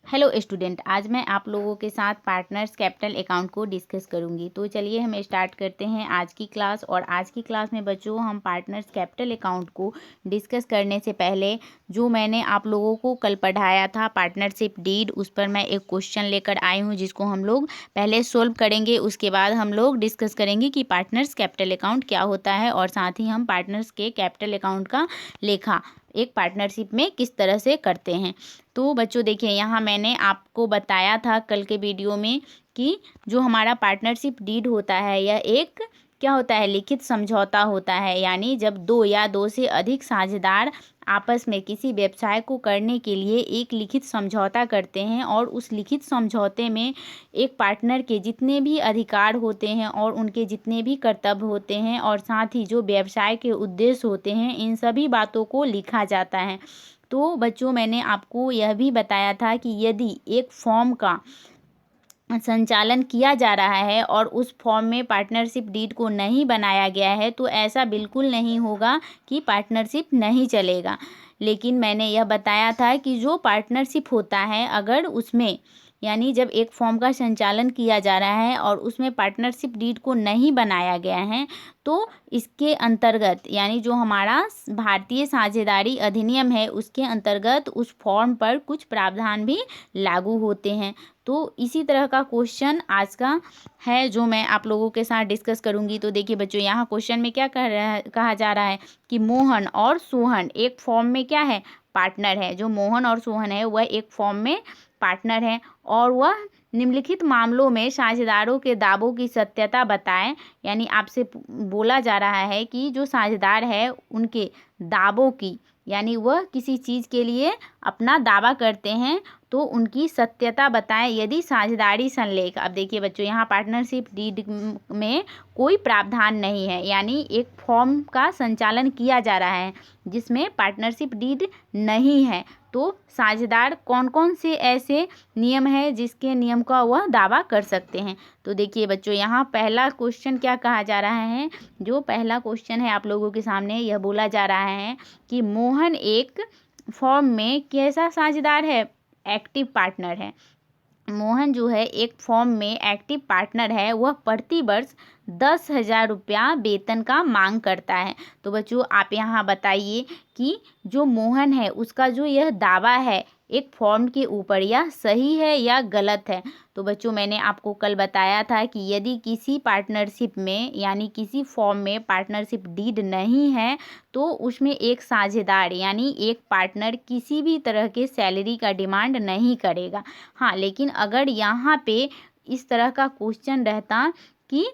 Hello student, आज मैं आप लोगों के साथ पार्टनर्स कैपिटल अकाउंट को डिस्कस करूंगी। तो चलिए हम स्टार्ट करते हैं आज की क्लास। और आज की क्लास में बच्चों हम पार्टनर्स कैपिटल अकाउंट को डिस्कस करने से पहले जो मैंने आप लोगों को कल पढ़ाया था पार्टनरशिप डीड, उस पर मैं एक क्वेश्चन लेकर आई हूँ जिसको हम लोग पहले सोल्व करेंगे। उसके बाद हम लोग डिस्कस करेंगे कि पार्टनर्स कैपिटल अकाउंट क्या होता है और साथ ही हम पार्टनर्स के कैपिटल अकाउंट का लेखा एक पार्टनरशिप में किस तरह से करते हैं। तो बच्चों देखिए, यहाँ मैंने आपको बताया था कल के वीडियो में कि जो हमारा पार्टनरशिप डीड होता है यह एक क्या होता है, लिखित समझौता होता है। यानी जब दो या दो से अधिक साझेदार आपस में किसी व्यवसाय को करने के लिए एक लिखित समझौता करते हैं और उस लिखित समझौते में एक पार्टनर के जितने भी अधिकार होते हैं और उनके जितने भी कर्तव्य होते हैं और साथ ही जो व्यवसाय के उद्देश्य होते हैं, इन सभी बातों को लिखा जाता है। तो बच्चों मैंने आपको यह भी बताया था कि यदि एक फॉर्म का संचालन किया जा रहा है और उस फॉर्म में पार्टनरशिप डीड को नहीं बनाया गया है तो ऐसा बिल्कुल नहीं होगा कि पार्टनरशिप नहीं चलेगा। लेकिन मैंने यह बताया था कि जो पार्टनरशिप होता है, अगर उसमें यानी जब एक फॉर्म का संचालन किया जा रहा है और उसमें पार्टनरशिप डीड को नहीं बनाया गया है तो इसके अंतर्गत यानी जो हमारा भारतीय साझेदारी अधिनियम है उसके अंतर्गत उस फॉर्म पर कुछ प्रावधान भी लागू होते हैं। तो इसी तरह का क्वेश्चन आज का है जो मैं आप लोगों के साथ डिस्कस करूंगी। तो देखिए बच्चों, यहाँ क्वेश्चन में क्या कहा जा रहा है कि मोहन और सोहन एक फॉर्म में क्या है, पार्टनर है। जो मोहन और सोहन है वह एक फॉर्म में पार्टनर है और वह निम्नलिखित मामलों में साझेदारों के दावों की सत्यता बताएं। यानी आपसे बोला जा रहा है कि जो साझेदार है उनके दावों की, यानी वह किसी चीज़ के लिए अपना दावा करते हैं तो उनकी सत्यता बताएं यदि साझेदारी संलेख। अब देखिए बच्चों, यहाँ पार्टनरशिप डीड में कोई प्रावधान नहीं है, यानी एक फॉर्म का संचालन किया जा रहा है जिसमें पार्टनरशिप डीड नहीं है। तो साझेदार कौन कौन से ऐसे नियम है जिसके नियम का वह दावा कर सकते हैं। तो देखिए बच्चों, यहाँ पहला क्वेश्चन क्या कहा जा रहा है, जो पहला क्वेश्चन है आप लोगों के सामने यह बोला जा रहा है कि मोहन एक फॉर्म में कैसा साझेदार है, एक्टिव पार्टनर है। मोहन जो है एक फॉर्म में एक्टिव पार्टनर है, वह प्रति वर्ष 10,000 रुपया वेतन का मांग करता है। तो बच्चों आप यहाँ बताइए कि जो मोहन है उसका जो यह दावा है एक फॉर्म के ऊपर, यह सही है या गलत है। तो बच्चों मैंने आपको कल बताया था कि यदि किसी पार्टनरशिप में यानी किसी फॉर्म में पार्टनरशिप डीड नहीं है तो उसमें एक साझेदार यानी एक पार्टनर किसी भी तरह के सैलरी का डिमांड नहीं करेगा। हाँ, लेकिन अगर यहाँ पे इस तरह का क्वेश्चन रहता कि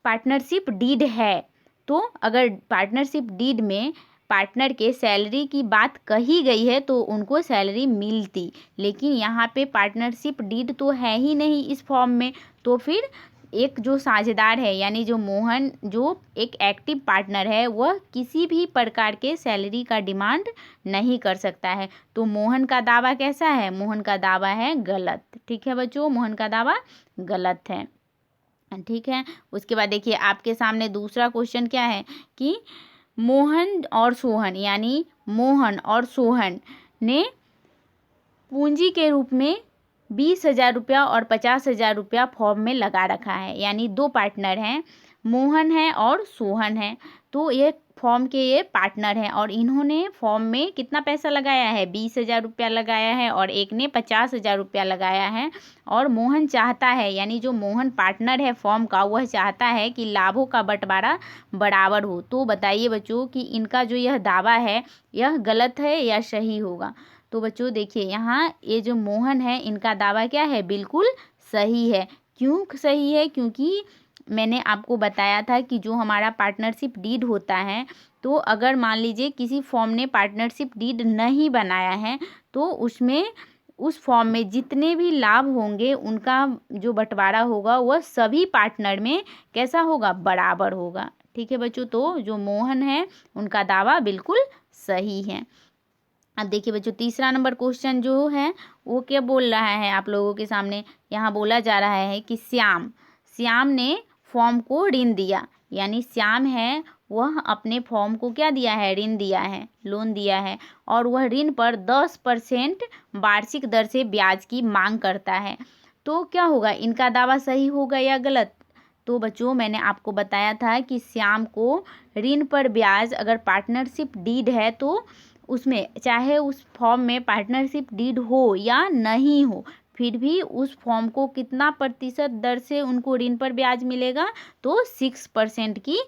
पार्टनरशिप डीड है, तो अगर पार्टनरशिप डीड में पार्टनर के सैलरी की बात कही गई है तो उनको सैलरी मिलती, लेकिन यहाँ पे पार्टनरशिप डीड तो है ही नहीं इस फॉर्म में। तो फिर एक जो साझेदार है यानी जो मोहन जो एक एक्टिव पार्टनर है वह किसी भी प्रकार के सैलरी का डिमांड नहीं कर सकता है। तो मोहन का दावा कैसा है, मोहन का दावा है गलत। ठीक है बच्चों, मोहन का दावा गलत है। ठीक है, उसके बाद देखिए आपके सामने दूसरा क्वेश्चन क्या है कि मोहन और सोहन यानी मोहन और सोहन ने पूंजी के रूप में 20,000 रुपया और 50,000 रुपया फॉर्म में लगा रखा है। यानी दो पार्टनर हैं, मोहन है और सोहन है। तो ये फॉर्म के ये पार्टनर हैं और इन्होंने फॉर्म में कितना पैसा लगाया है, 20,000 रुपया लगाया है और एक ने 50,000 रुपया लगाया है। और मोहन चाहता है यानी जो मोहन पार्टनर है फॉर्म का, वह चाहता है कि लाभों का बंटवारा बराबर हो। तो बताइए बच्चों कि इनका जो यह दावा है यह गलत है या सही होगा। तो बच्चों देखिए, यहाँ ये जो मोहन है इनका दावा क्या है, बिल्कुल सही है। क्यों सही है, क्योंकि मैंने आपको बताया था कि जो हमारा पार्टनरशिप डीड होता है, तो अगर मान लीजिए किसी फॉर्म ने पार्टनरशिप डीड नहीं बनाया है तो उसमें उस फॉर्म में जितने भी लाभ होंगे उनका जो बंटवारा होगा वह सभी पार्टनर में कैसा होगा, बराबर होगा। ठीक है बच्चों, तो जो मोहन है उनका दावा बिल्कुल सही है। अब देखिए बच्चों, तीसरा नंबर क्वेश्चन जो है वो क्या बोल रहा है आप लोगों के सामने, यहाँ बोला जा रहा है कि श्याम ने फॉर्म को ऋण दिया। यानी श्याम है वह अपने फॉर्म को क्या दिया है, ऋण दिया है, लोन दिया है, और वह ऋण पर 10% वार्षिक दर से ब्याज की मांग करता है। तो क्या होगा, इनका दावा सही होगा या गलत? तो बच्चों मैंने आपको बताया था कि श्याम को ऋण पर ब्याज, अगर पार्टनरशिप डीड है तो उसमें चाहे उस फॉर्म में पार्टनरशिप डीड हो या नहीं हो, फिर भी उस फॉर्म को कितना प्रतिशत दर से उनको ऋण पर ब्याज मिलेगा, तो 6% की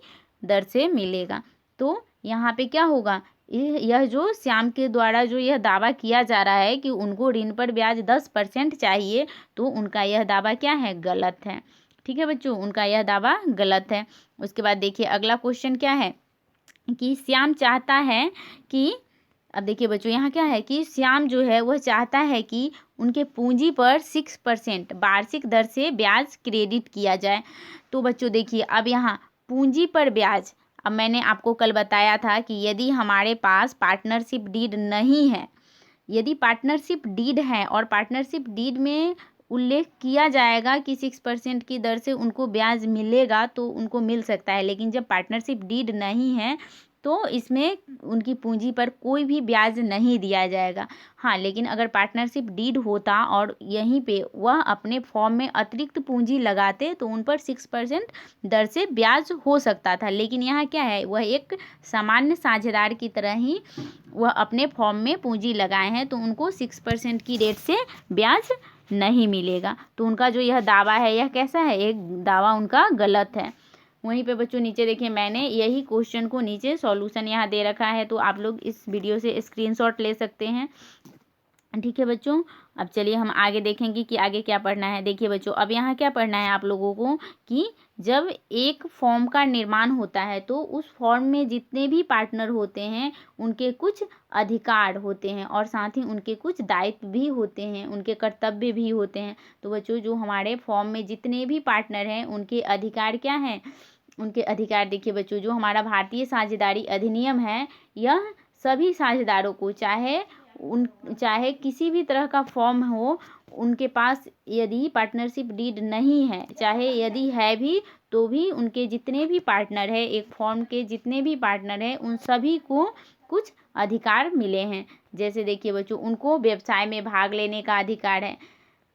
दर से मिलेगा। तो यहाँ पे क्या होगा, यह जो श्याम के द्वारा जो यह दावा किया जा रहा है कि उनको ऋण पर ब्याज 10% चाहिए, तो उनका यह दावा क्या है, गलत है। ठीक है बच्चों, उनका यह दावा गलत है। उसके बाद देखिए अगला क्वेश्चन क्या है कि श्याम चाहता है कि, अब देखिए बच्चों यहाँ क्या है कि श्याम जो है वह चाहता है कि उनके पूंजी पर 6% वार्षिक दर से ब्याज क्रेडिट किया जाए। तो बच्चों देखिए अब यहाँ पूंजी पर ब्याज, अब मैंने आपको कल बताया था कि यदि हमारे पास पार्टनरशिप डीड नहीं है, यदि पार्टनरशिप डीड है और पार्टनरशिप डीड में उल्लेख किया जाएगा कि 6% की दर से उनको ब्याज मिलेगा तो उनको मिल सकता है, लेकिन जब पार्टनरशिप डीड नहीं है तो इसमें उनकी पूंजी पर कोई भी ब्याज नहीं दिया जाएगा। हाँ, लेकिन अगर पार्टनरशिप डीड होता और यहीं पे वह अपने फॉर्म में अतिरिक्त पूंजी लगाते तो उन पर 6% दर से ब्याज हो सकता था, लेकिन यहाँ क्या है, वह एक सामान्य साझेदार की तरह ही वह अपने फॉर्म में पूंजी लगाए हैं, तो उनको 6% की रेट से ब्याज नहीं मिलेगा। तो उनका जो यह दावा है यह कैसा है, एक दावा उनका गलत है। वहीं पे बच्चों नीचे देखिए मैंने यही क्वेश्चन को नीचे सॉल्यूशन यहाँ दे रखा है, तो आप लोग इस वीडियो से स्क्रीनशॉट ले सकते हैं। ठीक है बच्चों, अब चलिए हम आगे देखेंगे कि आगे क्या पढ़ना है। देखिए बच्चों अब यहाँ क्या पढ़ना है आप लोगों को कि जब एक फॉर्म का निर्माण होता है तो उस फॉर्म में जितने भी पार्टनर होते हैं उनके कुछ अधिकार होते हैं और साथ ही उनके कुछ दायित्व भी होते हैं, उनके कर्तव्य भी होते हैं। तो बच्चों जो हमारे फॉर्म में जितने भी पार्टनर हैं उनके अधिकार क्या हैं, उनके अधिकार देखिए बच्चों, जो हमारा भारतीय साझेदारी अधिनियम है यह सभी साझेदारों को चाहे किसी भी तरह का फॉर्म हो, उनके पास यदि पार्टनरशिप डीड नहीं है, चाहे यदि है भी तो भी उनके जितने भी पार्टनर है, एक फॉर्म के जितने भी पार्टनर हैं उन सभी को कुछ अधिकार मिले हैं। जैसे देखिए बच्चों उनको व्यवसाय में भाग लेने का अधिकार है,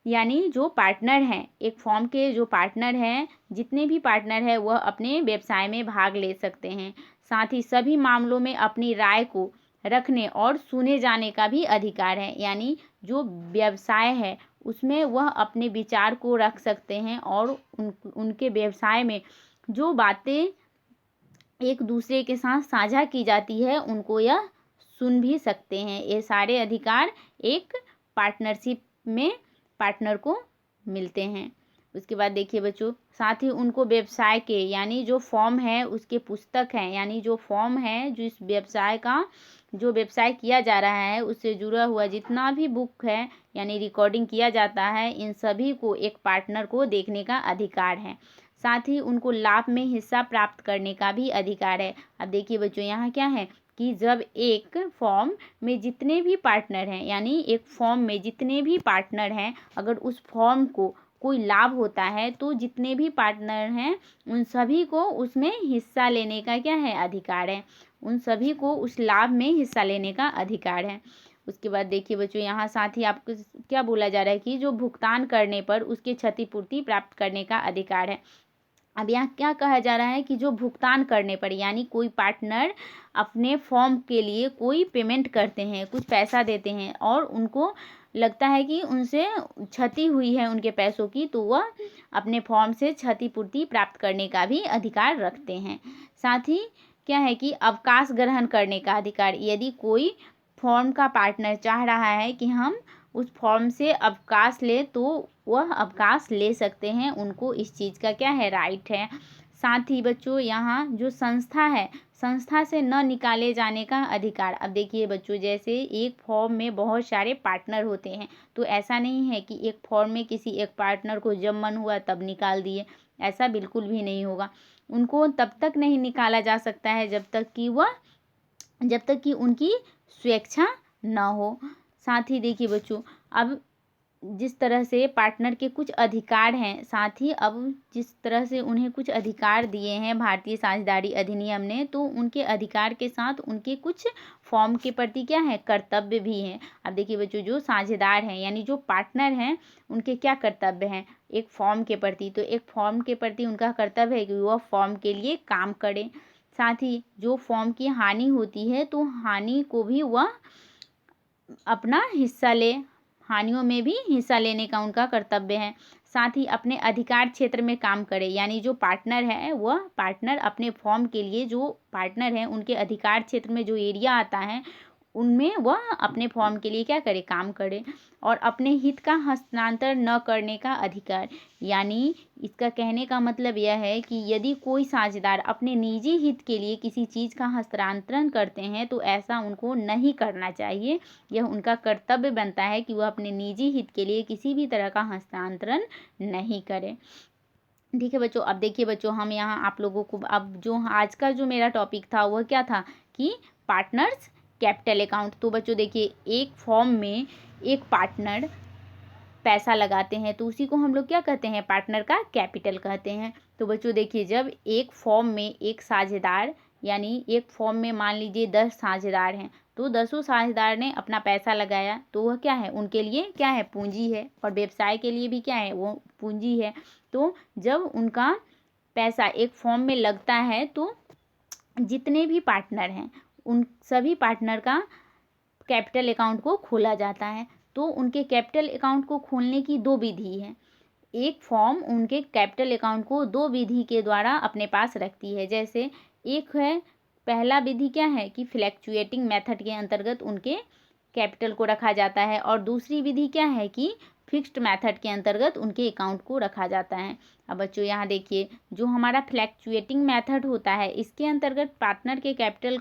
यानी जो पार्टनर हैं, एक फॉर्म के जो पार्टनर हैं, जितने भी पार्टनर हैं वह अपने व्यवसाय में भाग ले सकते हैं। साथ ही सभी मामलों में अपनी राय को रखने और सुने जाने का भी अधिकार है, यानी जो व्यवसाय है उसमें वह अपने विचार को रख सकते हैं और उनके व्यवसाय में जो बातें एक दूसरे के साथ साझा की जाती है उनको यह सुन भी सकते हैं। ये सारे अधिकार एक पार्टनरशिप में पार्टनर को मिलते हैं। उसके बाद देखिए बच्चों साथ ही उनको व्यवसाय के, यानी जो फॉर्म है उसके पुस्तक हैं, यानी जो फॉर्म है जो इस व्यवसाय का जो व्यवसाय किया जा रहा है उससे जुड़ा हुआ जितना भी बुक है यानी रिकॉर्डिंग किया जाता है, इन सभी को एक पार्टनर को देखने का अधिकार है। साथ ही उनको लाभ में हिस्सा प्राप्त करने का भी अधिकार है। अब देखिए बच्चों यहाँ क्या है कि जब एक फॉर्म में जितने भी पार्टनर हैं, यानी एक फॉर्म में जितने भी पार्टनर हैं, अगर उस फॉर्म को कोई लाभ होता है तो जितने भी पार्टनर हैं उन सभी को उसमें हिस्सा लेने का क्या है, अधिकार है, उन सभी को उस लाभ में हिस्सा लेने का अधिकार है। उसके बाद देखिए बच्चों यहाँ साथ ही आपको क्या बोला जा रहा है कि जो भुगतान करने पर उसके क्षतिपूर्ति प्राप्त करने का अधिकार है। अब यहाँ क्या कहा जा रहा है कि जो भुगतान करने पर, यानी कोई पार्टनर अपने फॉर्म के लिए कोई पेमेंट करते हैं, कुछ पैसा देते हैं और उनको लगता है कि उनसे क्षति हुई है उनके पैसों की, तो वह अपने फॉर्म से क्षतिपूर्ति प्राप्त करने का भी अधिकार रखते हैं। साथ ही क्या है कि अवकाश ग्रहण करने का अधिकार, यदि कोई फॉर्म का पार्टनर चाह रहा है कि हम उस फॉर्म से अवकाश ले तो वह अवकाश ले सकते हैं, उनको इस चीज़ का क्या है, राइट है। साथ ही बच्चों यहाँ जो संस्था है, संस्था से न निकाले जाने का अधिकार। अब देखिए बच्चों जैसे एक फॉर्म में बहुत सारे पार्टनर होते हैं, तो ऐसा नहीं है कि एक फॉर्म में किसी एक पार्टनर को जब मन हुआ तब निकाल दिए, ऐसा बिल्कुल भी नहीं होगा। उनको तब तक नहीं निकाला जा सकता है जब तक कि उनकी स्वेच्छा न हो। साथ ही देखिए बच्चों अब जिस तरह से पार्टनर के कुछ अधिकार हैं, साथ ही अब जिस तरह से उन्हें कुछ अधिकार दिए हैं भारतीय साझेदारी अधिनियम ने, तो उनके अधिकार के साथ उनके कुछ फॉर्म के प्रति क्या है, कर्तव्य भी हैं। अब देखिए बच्चों, जो साझेदार हैं यानी जो पार्टनर हैं, उनके क्या कर्तव्य हैं एक फॉर्म के प्रति। तो एक फॉर्म के प्रति उनका कर्तव्य है कि वह फॉर्म के लिए काम करें। साथ ही जो फॉर्म की हानि होती है, तो हानि को भी वह अपना हिस्सा ले, हानियों में भी हिस्सा लेने का उनका कर्तव्य है। साथ ही अपने अधिकार क्षेत्र में काम करे, यानी जो पार्टनर है वह पार्टनर अपने फॉर्म के लिए, जो पार्टनर है उनके अधिकार क्षेत्र में जो एरिया आता है उनमें वह अपने फॉर्म के लिए क्या करे, काम करे। और अपने हित का हस्तांतर न करने का अधिकार, यानी इसका कहने का मतलब यह है कि यदि कोई साझेदार अपने निजी हित के लिए किसी चीज़ का हस्तांतरण करते हैं तो ऐसा उनको नहीं करना चाहिए। यह उनका कर्तव्य बनता है कि वह अपने निजी हित के लिए किसी भी तरह का हस्तांतरण नहीं करें। ठीक है बच्चों, अब देखिए बच्चों, हम यहाँ आप लोगों को अब जो आज का जो मेरा टॉपिक था वह क्या था कि पार्टनर्स कैपिटल अकाउंट। तो बच्चों देखिए, एक फॉर्म में एक पार्टनर पैसा लगाते हैं तो उसी को हम लोग क्या कहते हैं, पार्टनर का कैपिटल कहते हैं। तो बच्चों देखिए, जब एक फॉर्म में एक साझेदार, यानी एक फॉर्म में मान लीजिए 10 साझेदार हैं, तो 10 साझेदार ने अपना पैसा लगाया, तो वह क्या है, उनके लिए क्या है, पूंजी है। और व्यवसाय के लिए भी क्या है, वो पूंजी है। तो जब उनका पैसा एक फॉर्म में लगता है तो जितने भी पार्टनर हैं उन सभी पार्टनर का कैपिटल अकाउंट को खोला जाता है। तो उनके कैपिटल अकाउंट को खोलने की 2 विधि है। एक फॉर्म उनके कैपिटल अकाउंट को 2 विधि के द्वारा अपने पास रखती है। जैसे एक है, पहला विधि क्या है कि फ्लैक्चुएटिंग मेथड के अंतर्गत उनके कैपिटल को रखा जाता है, और दूसरी विधि क्या है कि फिक्स्ड मेथड के अंतर्गत उनके अकाउंट को रखा जाता है। अब बच्चों यहाँ देखिए, जो हमारा फ्लैक्चुएटिंग मेथड होता है इसके अंतर्गत पार्टनर के कैपिटल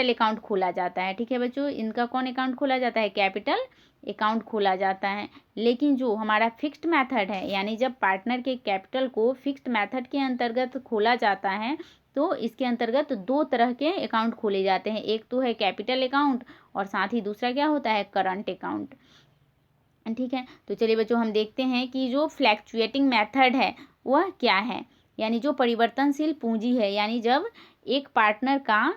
अकाउंट खोला जाता है। ठीक है बच्चों, इनका कौन अकाउंट खोला जाता है, कैपिटल अकाउंट खोला जाता है। लेकिन जो हमारा फिक्स्ड मेथड है, यानी जब पार्टनर के कैपिटल को फिक्स्ड मेथड के अंतर्गत खोला जाता है तो इसके अंतर्गत 2 तरह के अकाउंट खोले जाते हैं। एक तो है कैपिटल अकाउंट और साथ ही दूसरा क्या होता है, करंट अकाउंट। ठीक है, तो चलिए बच्चों, हम देखते हैं कि जो फ्लैक्चुएटिंग मेथड है वह क्या है। यानी जो परिवर्तनशील पूंजी है, यानी जब एक पार्टनर का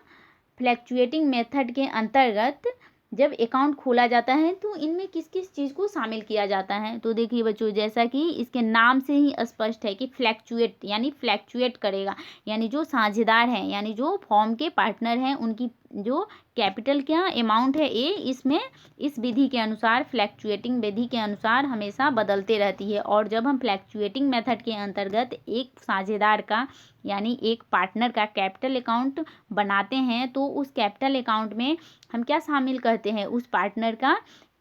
फ्लैक्चुएटिंग मेथड के अंतर्गत जब अकाउंट खोला जाता है तो इनमें किस किस चीज़ को शामिल किया जाता है। तो देखिए बच्चों, जैसा कि इसके नाम से ही स्पष्ट है कि फ्लैक्चुएट, यानी फ्लैक्चुएट करेगा, यानी जो साझेदार हैं, यानी जो फॉर्म के पार्टनर हैं, उनकी जो कैपिटल क्या अमाउंट है इसमें इस विधि के अनुसार, फ्लैक्चुएटिंग विधि के अनुसार हमेशा बदलते रहती है। और जब हम फ्लैक्चुएटिंग मेथड के अंतर्गत एक साझेदार का, यानी एक पार्टनर का कैपिटल अकाउंट बनाते हैं तो उस कैपिटल अकाउंट में हम क्या शामिल करते हैं, उस पार्टनर का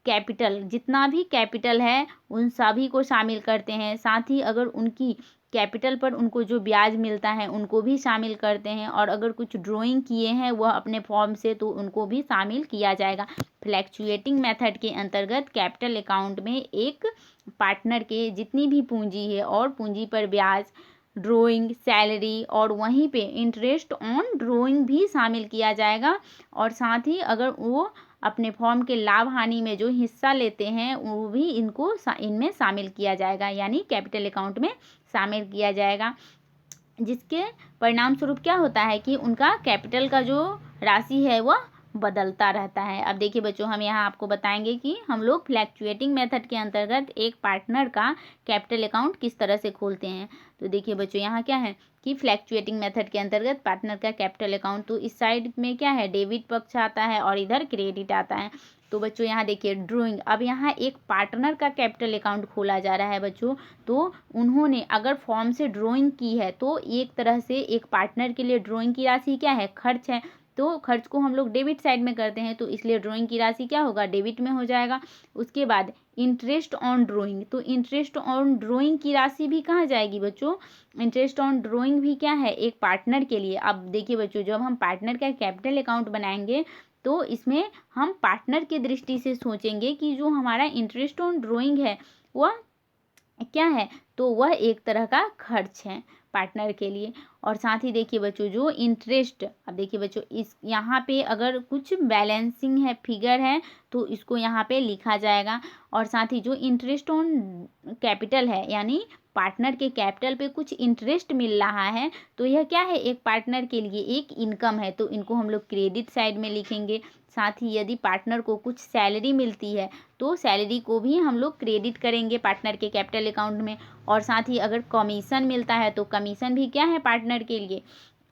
कैपिटल, जितना भी कैपिटल है उन सभी को शामिल करते हैं। साथ ही अगर उनकी कैपिटल पर उनको जो ब्याज मिलता है उनको भी शामिल करते हैं, और अगर कुछ ड्राइंग किए हैं वह अपने फॉर्म से तो उनको भी शामिल किया जाएगा। फ्लैक्चुएटिंग मेथड के अंतर्गत कैपिटल अकाउंट में एक पार्टनर के जितनी भी पूंजी है और पूंजी पर ब्याज, ड्राइंग, सैलरी और वहीं पे इंटरेस्ट ऑन ड्राइंग भी शामिल किया जाएगा। और साथ ही अगर वो अपने फॉर्म के लाभ हानि में जो हिस्सा लेते हैं वो भी इनमें शामिल किया जाएगा, यानी कैपिटल अकाउंट में शामिल किया जाएगा। जिसके परिणाम स्वरूप क्या होता है कि उनका कैपिटल का जो राशि है वह बदलता रहता है। अब देखिए बच्चों, हम यहाँ आपको बताएंगे कि हम लोग फ्लैक्चुएटिंग मेथड के अंतर्गत एक पार्टनर का कैपिटल अकाउंट किस तरह से खोलते हैं। तो देखिए बच्चों, यहाँ क्या है कि फ्लैक्चुएटिंग मेथड के अंतर्गत पार्टनर का कैपिटल अकाउंट, तो इस साइड में क्या है, डेबिट पक्ष आता है और इधर क्रेडिट आता है। तो बच्चों यहाँ देखिए ड्राइंग, अब यहाँ एक पार्टनर का कैपिटल अकाउंट खोला जा रहा है बच्चों, तो उन्होंने अगर फॉर्म से ड्राइंग की है तो एक तरह से एक पार्टनर के लिए ड्राइंग की राशि क्या है, खर्च है। तो खर्च को हम लोग डेबिट साइड में करते हैं, तो इसलिए ड्राइंग की राशि क्या होगा, डेबिट में हो जाएगा। उसके बाद इंटरेस्ट ऑन ड्राइंग, तो इंटरेस्ट ऑन ड्राइंग की राशि भी कहाँ जाएगी बच्चों, इंटरेस्ट ऑन ड्राइंग भी क्या है, एक पार्टनर के लिए। अब देखिए बच्चों, जब हम पार्टनर का कैपिटल अकाउंट बनाएंगे तो इसमें हम पार्टनर की दृष्टि से सोचेंगे कि जो हमारा इंटरेस्ट ऑन ड्राइंग है वह क्या है, तो वह एक तरह का खर्च है। पार्टनर के लिए। और साथ ही देखिए बच्चों जो इंटरेस्ट, अब देखिए बच्चों इस यहाँ पे अगर कुछ बैलेंसिंग है फिगर है तो इसको यहाँ पे लिखा जाएगा। और साथ ही जो इंटरेस्ट ऑन कैपिटल है यानी पार्टनर के कैपिटल पे कुछ इंटरेस्ट मिल रहा है तो यह क्या है, एक पार्टनर के लिए एक इनकम है, तो इनको हम लोग क्रेडिट साइड में लिखेंगे। साथ ही यदि पार्टनर को कुछ सैलरी मिलती है तो सैलरी को भी हम लोग क्रेडिट करेंगे पार्टनर के कैपिटल अकाउंट में। और साथ ही अगर कमीशन मिलता है तो कमीशन भी क्या है, पार्टनर के लिए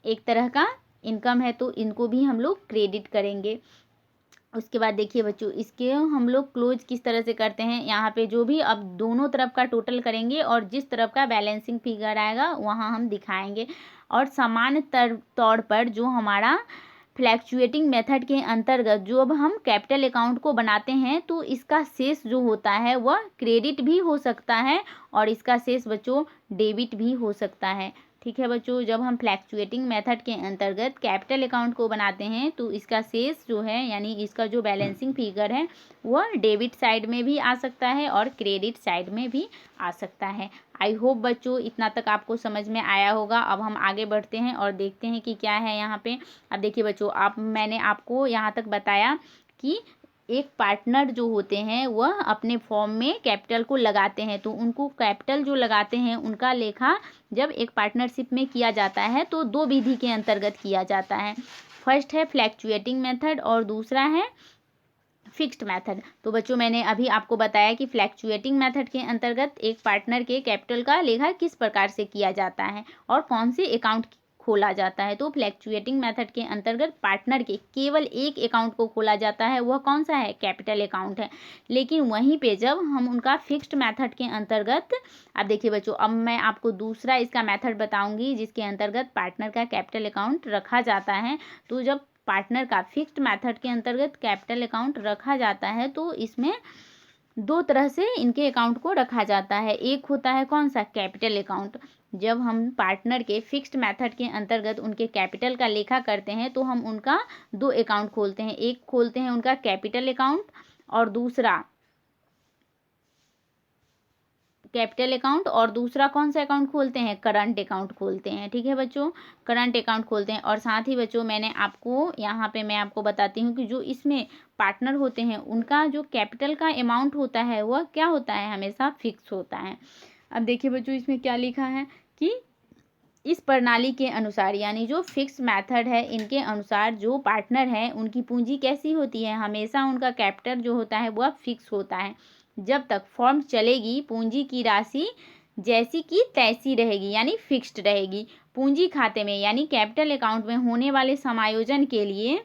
एक तरह का इनकम है, तो इनको भी हम लोग क्रेडिट करेंगे। उसके बाद देखिए बच्चों इसके हम लोग क्लोज किस तरह से करते हैं, यहाँ पे जो भी अब दोनों तरफ का टोटल करेंगे और जिस तरफ का बैलेंसिंग फिगर आएगा वहाँ हम दिखाएंगे। और सामान्य तौर पर जो हमारा फ्लैक्चुएटिंग मेथड के अंतर्गत जो अब हम कैपिटल अकाउंट को बनाते हैं तो इसका शेष जो होता है वह क्रेडिट भी हो सकता है और इसका शेष बच्चों डेबिट भी हो सकता है। ठीक है बच्चों, जब हम फ्लैक्चुएटिंग मेथड के अंतर्गत कैपिटल अकाउंट को बनाते हैं तो इसका शेष जो है यानी इसका जो बैलेंसिंग फिगर है वह डेबिट साइड में भी आ सकता है और क्रेडिट साइड में भी आ सकता है। आई होप बच्चों इतना तक आपको समझ में आया होगा। अब हम आगे बढ़ते हैं और देखते हैं कि क्या है यहाँ पे। अब देखिए बच्चों मैंने आपको यहाँ तक बताया कि एक पार्टनर जो होते हैं वह अपने फॉर्म में कैपिटल को लगाते हैं, तो उनको कैपिटल जो लगाते हैं उनका लेखा जब एक पार्टनरशिप में किया जाता है तो दो विधि के अंतर्गत किया जाता है। फर्स्ट है फ्लैक्चुएटिंग मेथड और दूसरा है फिक्स्ड मेथड। तो बच्चों मैंने अभी आपको बताया कि फ्लैक्चुएटिंग मेथड के अंतर्गत एक पार्टनर के कैपिटल का लेखा किस प्रकार से किया जाता है और कौन से अकाउंट खोला जाता है। तो फ्लैक्चुएटिंग मेथड के अंतर्गत पार्टनर के केवल एक अकाउंट को खोला जाता है, वह कौन सा है, कैपिटल अकाउंट है। लेकिन वहीं पे जब हम उनका फिक्स्ड मेथड के अंतर्गत, अब देखिए बच्चों अब मैं आपको दूसरा इसका मेथड बताऊंगी जिसके अंतर्गत पार्टनर का कैपिटल अकाउंट रखा जाता है। तो जब पार्टनर का फिक्स्ड मेथड के अंतर्गत कैपिटल अकाउंट रखा जाता है तो इसमें दो तरह से इनके अकाउंट को रखा जाता है। एक होता है कौन सा, कैपिटल अकाउंट। जब हम पार्टनर के फिक्स्ड मेथड के अंतर्गत उनके कैपिटल का लेखा करते हैं तो हम उनका दो अकाउंट खोलते हैं, एक खोलते हैं उनका कैपिटल अकाउंट और दूसरा कैपिटल अकाउंट और दूसरा कौन सा अकाउंट खोलते हैं, करंट अकाउंट खोलते हैं। ठीक है बच्चों, करंट अकाउंट खोलते हैं। और साथ ही बच्चों मैंने आपको यहाँ पे मैं आपको बताती हूँ कि जो इसमें पार्टनर होते हैं उनका जो कैपिटल का अमाउंट होता है वह क्या होता है, हमेशा फिक्स होता है। अब देखिए बच्चों इसमें क्या लिखा है कि इस प्रणाली के अनुसार यानी जो फिक्स मेथड है इनके अनुसार जो पार्टनर है उनकी पूंजी कैसी होती है, हमेशा उनका कैपिटल जो होता है वह फिक्स होता है। जब तक फर्म चलेगी पूंजी की राशि जैसी की तैसी रहेगी यानी फिक्स्ड रहेगी। पूंजी खाते में यानी कैपिटल अकाउंट में होने वाले समायोजन के लिए,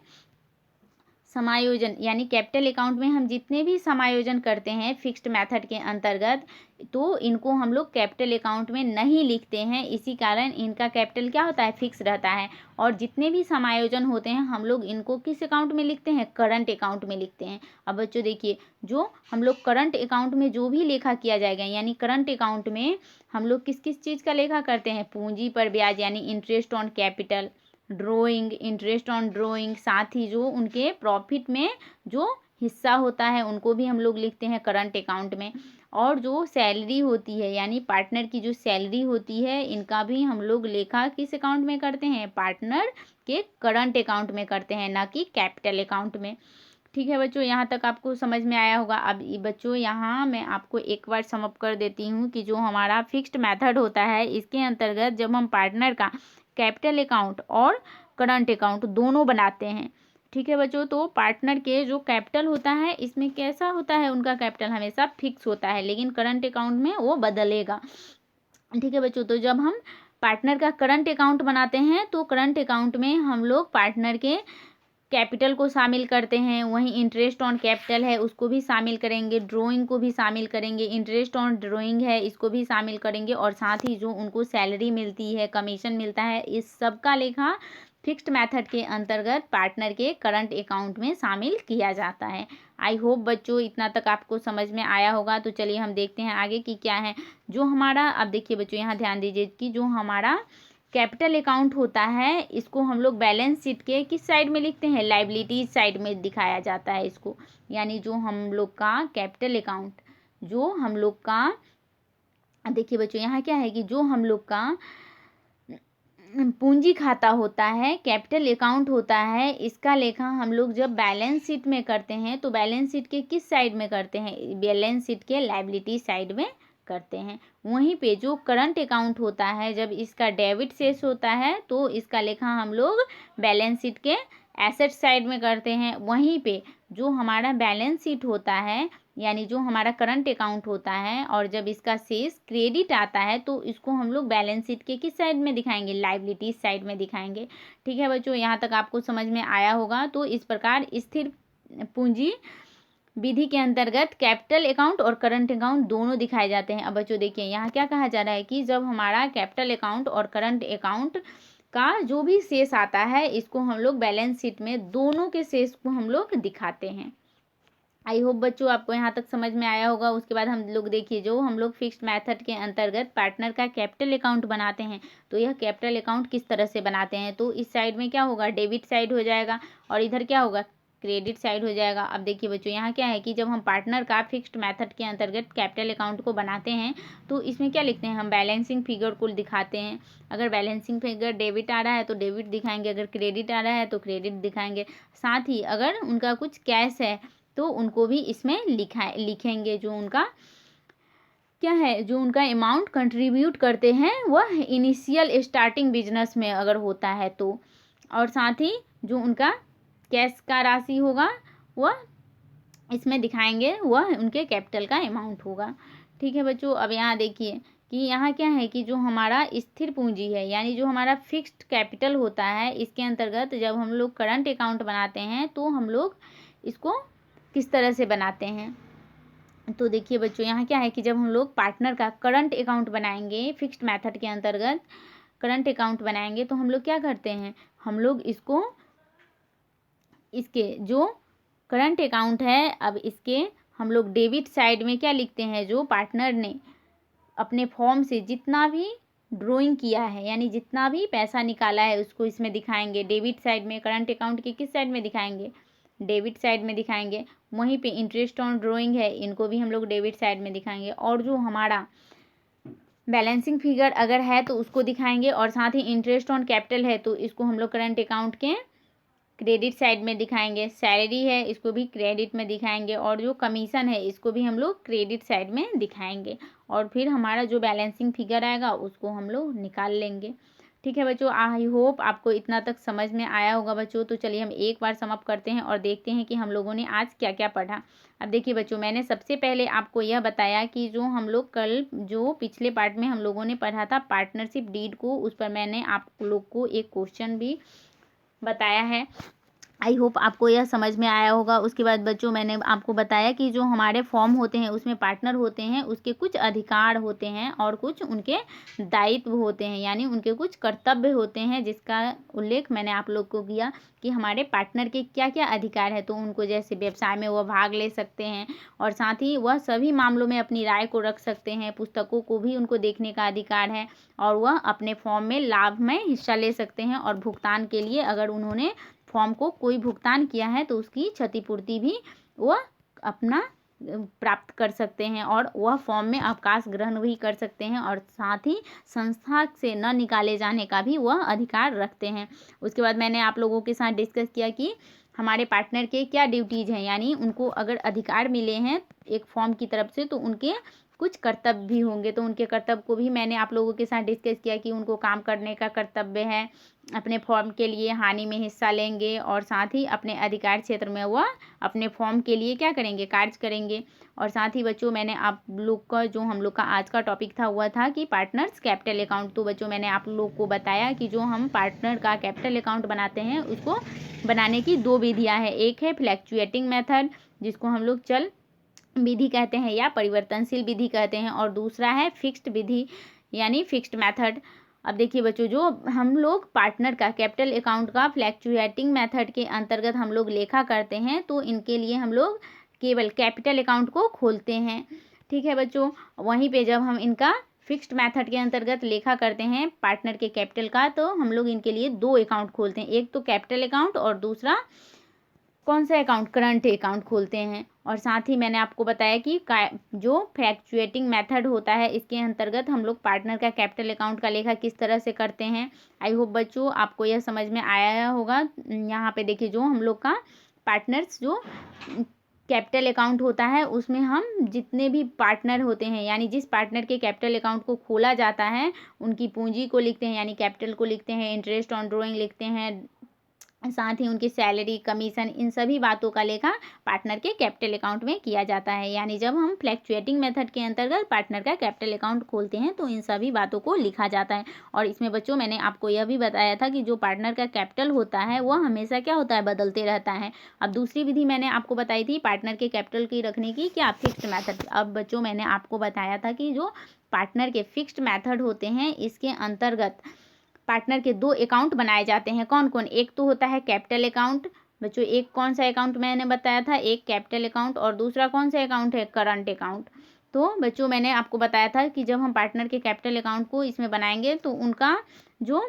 समायोजन यानी कैपिटल अकाउंट में हम जितने भी समायोजन करते हैं फिक्स्ड मेथड के अंतर्गत तो इनको हम लोग कैपिटल अकाउंट में नहीं लिखते हैं, इसी कारण इनका कैपिटल क्या होता है, फिक्स रहता है। और जितने भी समायोजन होते हैं हम लोग इनको किस अकाउंट में लिखते हैं, करंट अकाउंट में लिखते हैं। अब बच्चों देखिए जो हम लोग करंट अकाउंट में जो भी लेखा किया जाएगा यानी करंट अकाउंट में हम लोग किस किस चीज़ का लेखा करते हैं, पूंजी पर ब्याज यानी interest on capital, drawing interest on drawing, साथ ही जो उनके प्रॉफिट में जो हिस्सा होता है उनको भी हम लोग लिखते हैं करंट अकाउंट में। और जो सैलरी होती है यानी पार्टनर की जो सैलरी होती है इनका भी हम लोग लेखा किस अकाउंट में करते हैं, पार्टनर के करंट अकाउंट में करते हैं, ना कि कैपिटल अकाउंट में। ठीक है बच्चों, यहाँ तक आपको समझ में आया होगा। अब बच्चों यहाँ मैं आपको एक बार समअप कर देती हूँ कि जो हमारा फिक्स्ड मेथड होता है इसके अंतर्गत जब हम पार्टनर का कैपिटल अकाउंट और करंट अकाउंट दोनों बनाते हैं, ठीक है बच्चों, तो पार्टनर के जो कैपिटल होता है इसमें कैसा होता है, उनका कैपिटल हमेशा फिक्स होता है, लेकिन करंट अकाउंट में वो बदलेगा। ठीक है बच्चों, तो जब हम पार्टनर का करंट अकाउंट बनाते हैं तो करंट अकाउंट में हम लोग पार्टनर के कैपिटल को शामिल करते हैं, वहीं इंटरेस्ट ऑन कैपिटल है उसको भी शामिल करेंगे, ड्राइंग को भी शामिल करेंगे, इंटरेस्ट ऑन ड्राइंग है इसको भी शामिल करेंगे, और साथ ही जो उनको सैलरी मिलती है, कमीशन मिलता है, इस सब का लेखा फिक्स्ड मेथड के अंतर्गत पार्टनर के करंट अकाउंट में शामिल किया जाता है। आई होप बच्चों इतना तक आपको समझ में आया होगा। तो चलिए हम देखते हैं आगे कि क्या है जो हमारा, अब देखिए बच्चों यहाँ ध्यान दीजिए कि जो हमारा कैपिटल अकाउंट होता है इसको हम लोग बैलेंस शीट के किस साइड में लिखते हैं, लायबिलिटीज साइड में दिखाया जाता है इसको। यानी जो हम लोग का कैपिटल अकाउंट, जो हम लोग का, देखिए बच्चों यहाँ क्या है कि जो हम लोग का पूंजी खाता होता है, कैपिटल अकाउंट होता है, इसका लेखा हम लोग जब बैलेंस शीट में करते हैं तो बैलेंस शीट के किस साइड में करते हैं? बैलेंस शीट के लायबिलिटी साइड में करते हैं। वहीं पे जो करंट अकाउंट होता है, जब इसका डेबिट शेष होता है तो इसका लेखा हम लोग बैलेंस शीट के एसेट साइड में करते हैं। वहीं पे जो हमारा बैलेंस शीट होता है, यानी जो हमारा करंट अकाउंट होता है, और जब इसका शेष क्रेडिट आता है तो इसको हम लोग बैलेंस शीट के किस साइड में दिखाएंगे? लायबिलिटीज साइड में दिखाएंगे। ठीक है बच्चों, यहाँ तक आपको समझ में आया होगा। तो इस प्रकार स्थिर पूंजी विधि के अंतर्गत कैपिटल अकाउंट और करंट अकाउंट दोनों दिखाए जाते हैं। अब बच्चों देखिए, यहाँ क्या कहा जा रहा है कि जब हमारा कैपिटल अकाउंट और करंट अकाउंट का जो भी शेष आता है, इसको हम लोग बैलेंस शीट में दोनों के शेष को हम लोग दिखाते हैं। आई होप बच्चों आपको यहाँ तक समझ में आया होगा। उसके बाद हम लोग देखिए, जो हम लोग फिक्स्ड मेथड के अंतर्गत पार्टनर का कैपिटल अकाउंट बनाते हैं, तो यह कैपिटल अकाउंट किस तरह से बनाते हैं? तो इस साइड में क्या होगा? डेबिट साइड हो जाएगा, और इधर क्या होगा? क्रेडिट साइड हो जाएगा। अब देखिए बच्चों, यहाँ क्या है कि जब हम पार्टनर का फिक्स्ड मेथड के अंतर्गत कैपिटल अकाउंट को बनाते हैं तो इसमें क्या लिखते हैं? हम बैलेंसिंग फिगर को दिखाते हैं। अगर बैलेंसिंग फिगर डेबिट आ रहा है तो डेबिट दिखाएंगे, अगर क्रेडिट आ रहा है तो क्रेडिट दिखाएंगे। साथ ही अगर उनका कुछ कैश है तो उनको भी इसमें लिखेंगे। जो उनका क्या है, जो उनका अमाउंट कंट्रीब्यूट करते हैं वह इनिशियल स्टार्टिंग बिजनेस में अगर होता है तो, और साथ ही जो उनका कैश का राशि होगा वह इसमें दिखाएंगे, वह उनके कैपिटल का अमाउंट होगा। ठीक है बच्चों, अब यहाँ देखिए कि यहाँ क्या है कि जो हमारा स्थिर पूंजी है, यानी जो हमारा फिक्स्ड कैपिटल होता है, इसके अंतर्गत जब हम लोग करंट अकाउंट बनाते हैं तो हम लोग इसको किस तरह से बनाते हैं? तो देखिए बच्चों, यहाँ क्या है कि जब हम लोग पार्टनर का करंट अकाउंट बनाएंगे, फिक्स्ड मेथड के अंतर्गत करंट अकाउंट बनाएंगे, तो हम लोग क्या करते हैं? हम लोग इसको, इसके जो करंट अकाउंट है, अब इसके हम लोग डेबिट साइड में क्या लिखते हैं? जो पार्टनर ने अपने फॉर्म से जितना भी ड्राइंग किया है, यानी जितना भी पैसा निकाला है, उसको इसमें दिखाएंगे। डेबिट साइड में करंट अकाउंट के किस साइड में दिखाएंगे? डेबिट साइड में दिखाएंगे। वहीं पे इंटरेस्ट ऑन ड्राइंग है, इनको भी हम लोग डेबिट साइड में दिखाएंगे। और जो हमारा बैलेंसिंग फिगर अगर है तो उसको दिखाएंगे, और साथ ही इंटरेस्ट ऑन कैपिटल है तो इसको हम लोग करंट अकाउंट के क्रेडिट साइड में दिखाएंगे। सैलरी है, इसको भी क्रेडिट में दिखाएंगे, और जो कमीशन है इसको भी हम लोग क्रेडिट साइड में दिखाएंगे। और फिर हमारा जो बैलेंसिंग फिगर आएगा उसको हम लोग निकाल लेंगे। ठीक है बच्चों, आई होप आपको इतना तक समझ में आया होगा बच्चों। तो चलिए हम एक बार सम अप करते हैं और देखते हैं कि हम लोगों ने आज क्या क्या पढ़ा। अब देखिए बच्चों, मैंने सबसे पहले आपको यह बताया कि जो हम लोग कल जो पिछले पार्ट में हम लोगों ने पढ़ा था पार्टनरशिप डीड को, उस पर मैंने आप लोग को एक क्वेश्चन भी बताया है। आई होप आपको यह समझ में आया होगा। उसके बाद बच्चों, मैंने आपको बताया कि जो हमारे फॉर्म होते हैं उसमें पार्टनर होते हैं, उसके कुछ अधिकार होते हैं और कुछ उनके दायित्व होते हैं, यानी उनके कुछ कर्तव्य होते हैं, जिसका उल्लेख मैंने आप लोग को किया कि हमारे पार्टनर के क्या क्या अधिकार है। तो उनको जैसे व्यवसाय में वह भाग ले सकते हैं, और साथ ही वह सभी मामलों में अपनी राय को रख सकते हैं। पुस्तकों को भी उनको देखने का अधिकार है, और वह अपने फॉर्म में लाभ में हिस्सा ले सकते हैं, और भुगतान के लिए अगर उन्होंने फॉर्म को कोई भुगतान किया है तो उसकी क्षतिपूर्ति भी वह अपना प्राप्त कर सकते हैं, और वह फॉर्म में अवकाश ग्रहण भी कर सकते हैं, और साथ ही संस्था से न निकाले जाने का भी वह अधिकार रखते हैं। उसके बाद मैंने आप लोगों के साथ डिस्कस किया कि हमारे पार्टनर के क्या ड्यूटीज़ हैं, यानी उनको अगर अधिकार मिले हैं एक फॉर्म की तरफ से तो उनके कुछ कर्तव्य भी होंगे। तो उनके कर्तव्य को भी मैंने आप लोगों के साथ डिस्कस किया कि उनको काम करने का कर्तव्य है, अपने फॉर्म के लिए हानि में हिस्सा लेंगे, और साथ ही अपने अधिकार क्षेत्र में वह अपने फॉर्म के लिए क्या करेंगे? कार्य करेंगे। और साथ ही बच्चों, मैंने आप लोग का जो हम लोग का आज का टॉपिक था हुआ था कि पार्टनर्स कैपिटल अकाउंट। तो बच्चों, मैंने आप लोग को बताया कि जो हम पार्टनर का कैपिटल अकाउंट बनाते हैं उसको बनाने की दो विधियाँ हैं। एक है फ्लैक्चुएटिंग मेथड, जिसको हम लोग चल विधि कहते हैं या परिवर्तनशील विधि कहते हैं, और दूसरा है फिक्स्ड विधि यानी फिक्स्ड मेथड। अब देखिए बच्चों, जो हम लोग पार्टनर का कैपिटल अकाउंट का फ्लैक्चुएटिंग मेथड के अंतर्गत हम लोग लेखा करते हैं, तो इनके लिए हम लोग केवल कैपिटल अकाउंट को खोलते हैं। ठीक है बच्चों, वहीं पे जब हम इनका फिक्स्ड मेथड के अंतर्गत लेखा करते हैं पार्टनर के कैपिटल का, तो हम लोग इनके लिए दो अकाउंट खोलते हैं, एक तो कैपिटल अकाउंट और दूसरा कौन सा अकाउंट, करंट अकाउंट खोलते हैं। और साथ ही मैंने आपको बताया कि जो फ्लैक्चुएटिंग मेथड होता है इसके अंतर्गत हम लोग पार्टनर का कैपिटल अकाउंट का लेखा किस तरह से करते हैं। आई होप बच्चों आपको यह समझ में आया होगा। यहाँ पे देखिए जो हम लोग का पार्टनर्स जो कैपिटल अकाउंट होता है उसमें हम जितने भी पार्टनर होते हैं यानी जिस पार्टनर के कैपिटल अकाउंट को खोला जाता है उनकी पूंजी को लिखते हैं यानी कैपिटल को लिखते हैं, इंटरेस्ट ऑन ड्रॉइंग लिखते हैं, साथ ही उनकी सैलरी, कमीशन, इन सभी बातों का लेखा पार्टनर के कैपिटल अकाउंट में किया जाता है। यानी जब हम फ्लैक्चुएटिंग मेथड के अंतर्गत पार्टनर का कैपिटल अकाउंट खोलते हैं तो इन सभी बातों को लिखा जाता है। और इसमें बच्चों मैंने आपको यह भी बताया था कि जो पार्टनर का कैपिटल होता है वह हमेशा क्या होता है, बदलते रहता है। अब दूसरी विधि मैंने आपको बताई थी पार्टनर के कैपिटल की रखने की, क्या फिक्स्ड मैथड। अब बच्चों मैंने आपको बताया था कि जो पार्टनर के फिक्स्ड मैथड होते हैं इसके अंतर्गत पार्टनर के दो अकाउंट बनाए जाते हैं। कौन कौन, एक तो होता है कैपिटल अकाउंट। बच्चों एक कौन सा अकाउंट मैंने बताया था, एक कैपिटल अकाउंट, और दूसरा कौन सा अकाउंट है, करंट अकाउंट। तो बच्चों मैंने आपको बताया था कि जब हम पार्टनर के कैपिटल अकाउंट को इसमें बनाएंगे तो उनका जो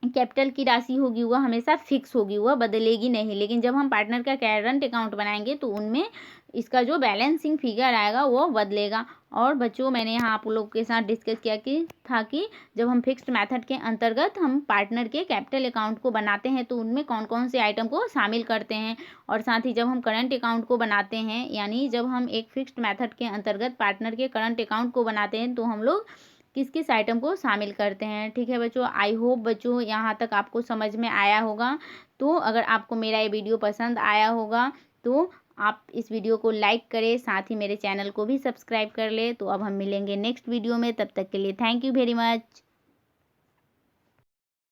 कैपिटल की राशि होगी वह हमेशा फिक्स होगी, वह बदलेगी नहीं। लेकिन जब हम पार्टनर का करंट अकाउंट बनाएंगे तो उनमें इसका जो बैलेंसिंग फिगर आएगा वो बदलेगा। और बच्चों मैंने यहाँ आप लोगों के साथ डिस्कस किया कि जब हम फिक्स्ड मेथड के अंतर्गत हम पार्टनर के कैपिटल अकाउंट को बनाते हैं तो उनमें कौन कौन से आइटम को शामिल करते हैं। और साथ ही जब हम करंट अकाउंट को बनाते हैं यानी जब हम एक फिक्स्ड मेथड के अंतर्गत पार्टनर के करंट अकाउंट को बनाते हैं तो हम लोग किस किस आइटम को शामिल करते हैं। ठीक है बच्चों, आई होप बच्चों यहाँ तक आपको समझ में आया होगा। तो अगर आपको मेरा ये वीडियो पसंद आया होगा तो आप इस वीडियो को लाइक करें, साथ ही मेरे चैनल को भी सब्सक्राइब कर ले। तो अब हम मिलेंगे नेक्स्ट वीडियो में, तब तक के लिए थैंक यू वेरी मच।